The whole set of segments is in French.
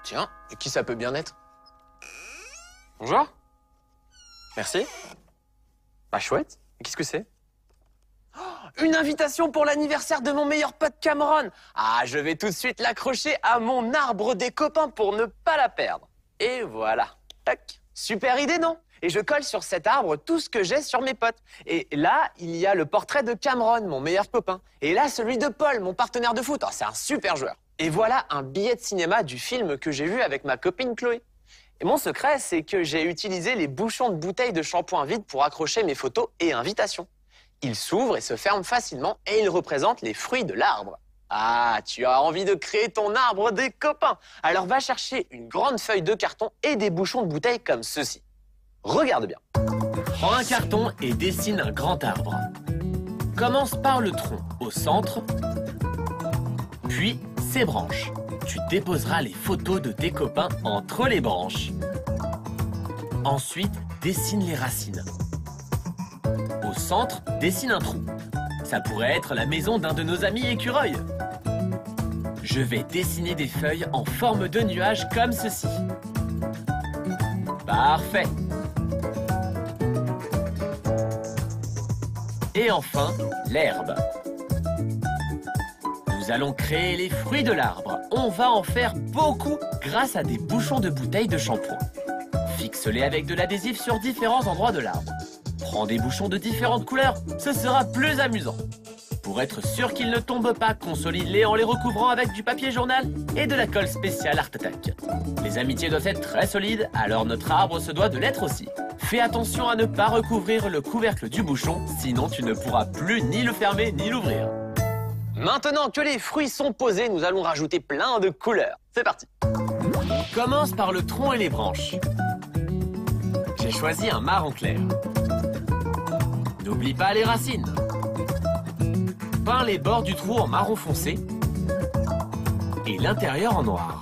Tiens, et qui ça peut bien être? Bonjour. Merci. Bah chouette. Et qu'est-ce que c'est? Oh, une invitation pour l'anniversaire de mon meilleur pote Cameron. Ah, je vais tout de suite l'accrocher à mon arbre des copains pour ne pas la perdre. Et voilà. Tac. Super idée, non? Et je colle sur cet arbre tout ce que j'ai sur mes potes. Et là, il y a le portrait de Cameron, mon meilleur copain. Et là, celui de Paul, mon partenaire de foot. Oh, c'est un super joueur. Et voilà un billet de cinéma du film que j'ai vu avec ma copine Chloé. Et mon secret, c'est que j'ai utilisé les bouchons de bouteilles de shampoing vides pour accrocher mes photos et invitations. Ils s'ouvrent et se ferment facilement et ils représentent les fruits de l'arbre. Ah, tu as envie de créer ton arbre des copains. Alors va chercher une grande feuille de carton et des bouchons de bouteilles comme ceci. Regarde bien. Prends un carton et dessine un grand arbre. Commence par le tronc au centre, puis ses branches. Tu déposeras les photos de tes copains entre les branches. Ensuite, dessine les racines. Au centre, dessine un trou. Ça pourrait être la maison d'un de nos amis écureuils. Je vais dessiner des feuilles en forme de nuage comme ceci. Parfait. Et enfin, l'herbe. Nous allons créer les fruits de l'arbre. On va en faire beaucoup grâce à des bouchons de bouteilles de shampoing. Fixe-les avec de l'adhésif sur différents endroits de l'arbre. Prends des bouchons de différentes couleurs, ce sera plus amusant. Pour être sûr qu'ils ne tombent pas, consolide-les en les recouvrant avec du papier journal et de la colle spéciale Art Attack. Les amitiés doivent être très solides, alors notre arbre se doit de l'être aussi. Fais attention à ne pas recouvrir le couvercle du bouchon, sinon tu ne pourras plus ni le fermer ni l'ouvrir. Maintenant que les fruits sont posés, nous allons rajouter plein de couleurs. C'est parti. Commence par le tronc et les branches. J'ai choisi un marron clair. N'oublie pas les racines. Peins les bords du trou en marron foncé et l'intérieur en noir.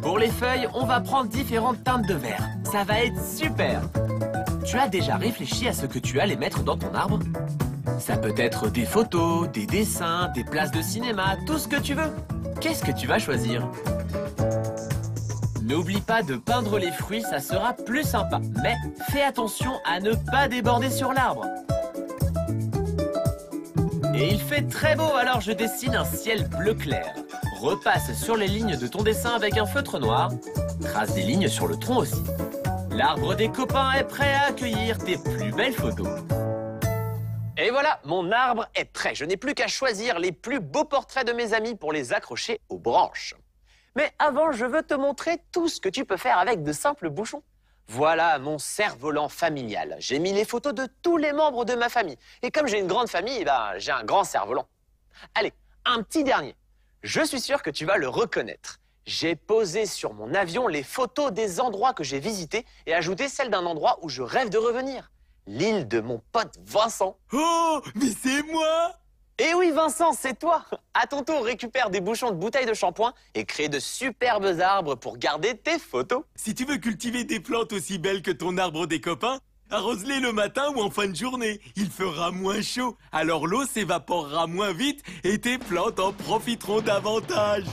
Pour les feuilles, on va prendre différentes teintes de vert. Ça va être super! Tu as déjà réfléchi à ce que tu allais mettre dans ton arbre? Ça peut être des photos, des dessins, des places de cinéma, tout ce que tu veux. Qu'est-ce que tu vas choisir? N'oublie pas de peindre les fruits, ça sera plus sympa. Mais fais attention à ne pas déborder sur l'arbre. Et il fait très beau, alors je dessine un ciel bleu clair. Repasse sur les lignes de ton dessin avec un feutre noir. Trace des lignes sur le tronc aussi. L'arbre des copains est prêt à accueillir tes plus belles photos. Et voilà, mon arbre est prêt. Je n'ai plus qu'à choisir les plus beaux portraits de mes amis pour les accrocher aux branches. Mais avant, je veux te montrer tout ce que tu peux faire avec de simples bouchons. Voilà mon cerf-volant familial. J'ai mis les photos de tous les membres de ma famille. Et comme j'ai une grande famille, j'ai un grand cerf-volant. Allez, un petit dernier. Je suis sûr que tu vas le reconnaître. J'ai posé sur mon avion les photos des endroits que j'ai visités et ajouté celles d'un endroit où je rêve de revenir. L'île de mon pote Vincent. Oh, mais c'est moi! Eh oui, Vincent, c'est toi! À ton tour, récupère des bouchons de bouteilles de shampoing et crée de superbes arbres pour garder tes photos. Si tu veux cultiver des plantes aussi belles que ton arbre des copains, arrose-les le matin ou en fin de journée. Il fera moins chaud, alors l'eau s'évaporera moins vite et tes plantes en profiteront davantage.